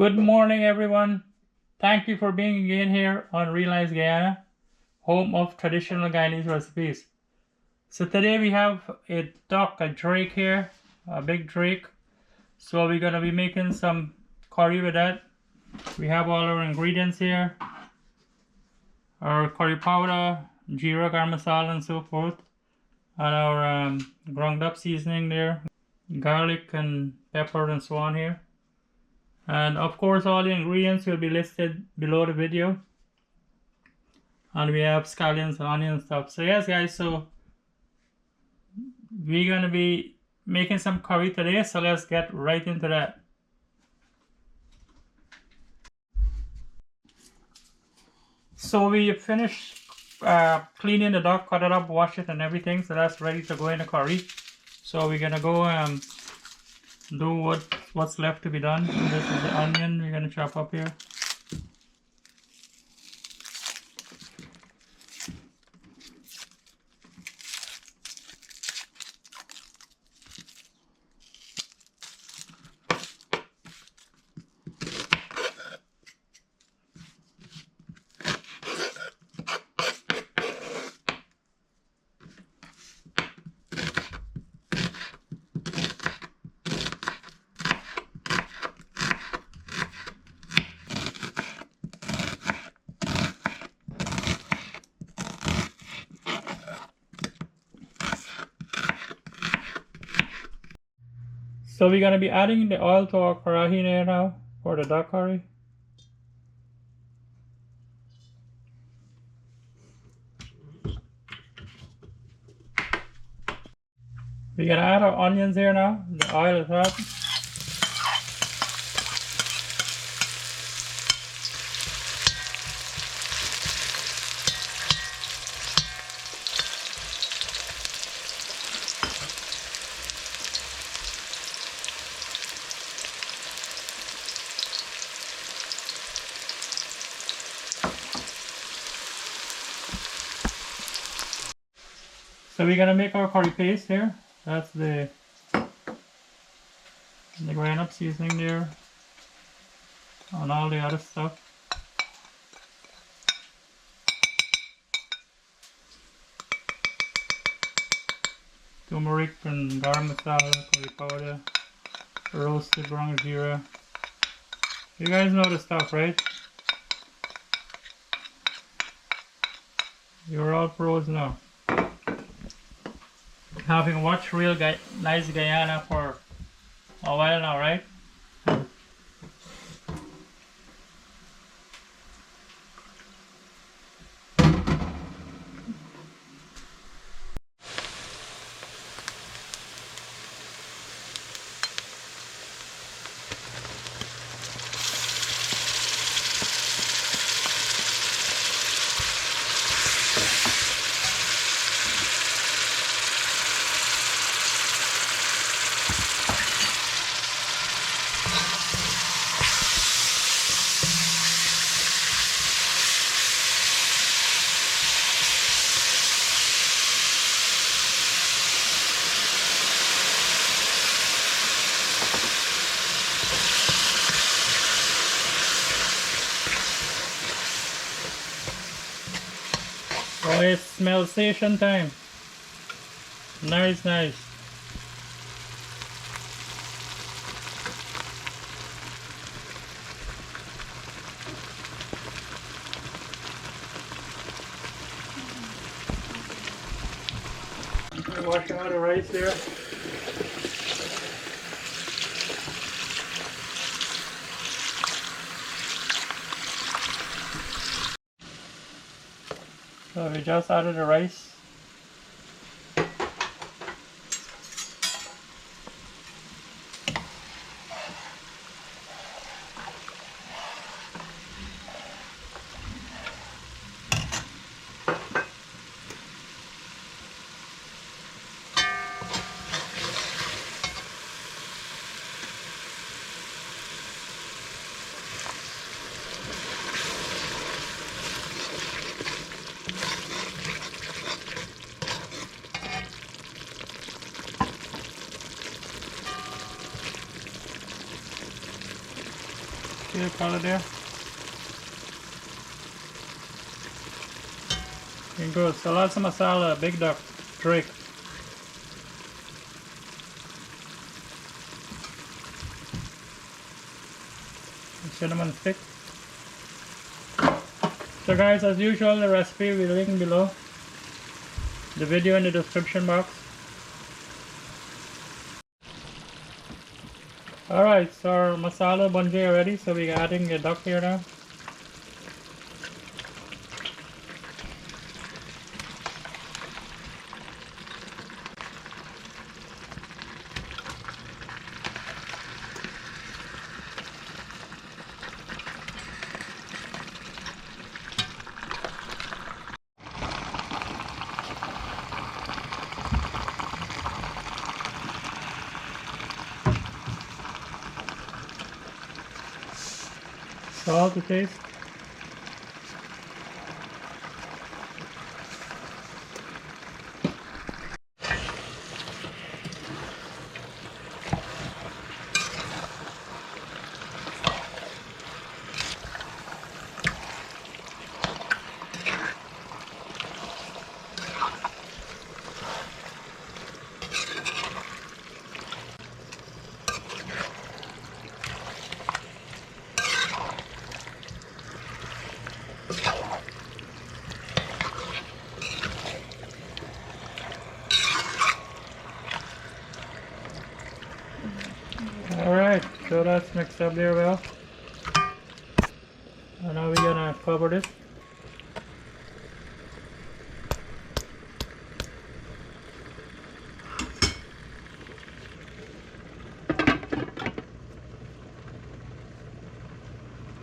Good morning, everyone. Thank you for being again here on Realize Guyana, home of traditional Guyanese recipes. So today we have a duck, a drake here, a big drake. So we're gonna be making some curry with that. We have all our ingredients here, our curry powder, Geera, Garam Masala, and so forth, and our ground up seasoning there, garlic and pepper and so on here. And of course all the ingredients will be listed below the video, and we have scallions and onion stuff. So yes guys, so we're gonna be making some curry today, so let's get right into that. So we finished cleaning the duck, cut it up, wash it and everything, so that's ready to go in the curry. So we're gonna go do what's left to be done. This is the onion we're gonna chop up here. So we're gonna be adding the oil to our karahi there now for the duck curry. We're gonna add our onions here now. The oil is hot. So we're gonna make our curry paste here. That's the ground up seasoning there, and all the other stuff. Turmeric and garam masala, curry powder, roasted ground Geera. You guys know the stuff, right? You're all pros now. Having watched nice Guyana for a while now, right? Oh, it smells station time. Nice, nice. Washing out the rice there. So we just added the rice. See the color there? And good. So lots of masala, big duck, drake. Cinnamon stick. So guys, as usual, the recipe will link below, the video in the description box. Alright, so our masala bhunji are ready, so we're adding the duck here now. Salt to taste. Alright, so that's mixed up there well. And now we're gonna cover this.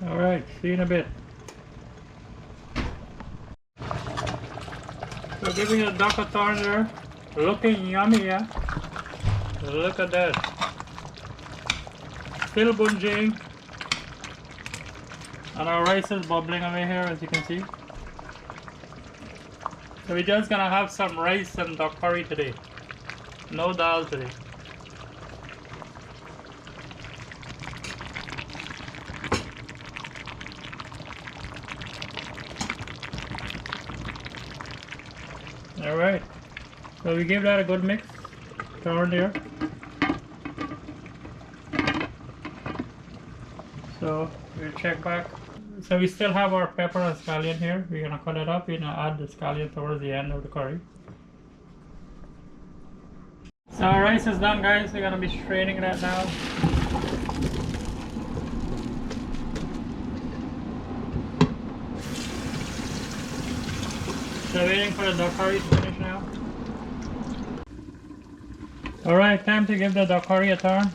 Alright, see you in a bit. So giving the duck a turn there. Looking yummy, yeah? Look at that. Still bhunjing. And our rice is bubbling away here, as you can see. So we're just gonna have some rice and duck curry today. No dal today. Alright, so we give that a good mix. Turn there. So we'll check back. So we still have our pepper and scallion here. We're gonna cut it up. We're gonna add the scallion towards the end of the curry. So our rice is done, guys. We're gonna be straining that now. So waiting for the duck curry to finish now. Alright, time to give the duck curry a turn.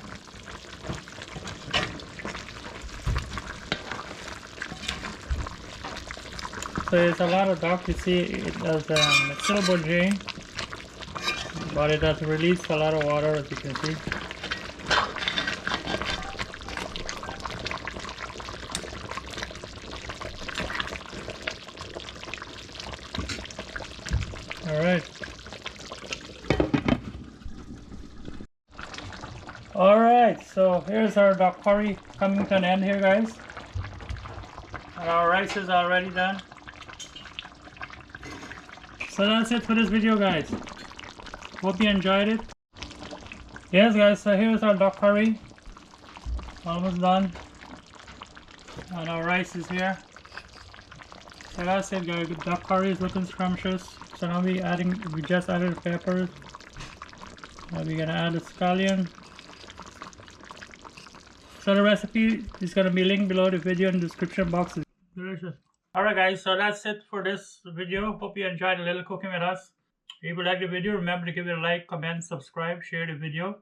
So it's a lot of duck. You see it has it's still bhunjing, but it has released a lot of water, as you can see. Alright. Alright, so here's our duck curry coming to an end here, guys. And our rice is already done. So that's it for this video, guys. Hope you enjoyed it. Yes, guys, so here's our duck curry. Almost done. And our rice is here. So that's it, guys. The duck curry is looking scrumptious. So now we just added peppers. Now we're gonna add the scallion. So the recipe is gonna be linked below the video in the description box. Delicious. Alright guys, so that's it for this video. Hope you enjoyed a little cooking with us. If you like the video, remember to give it a like, comment, subscribe, share the video.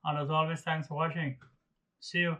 And as always, thanks for watching. See you.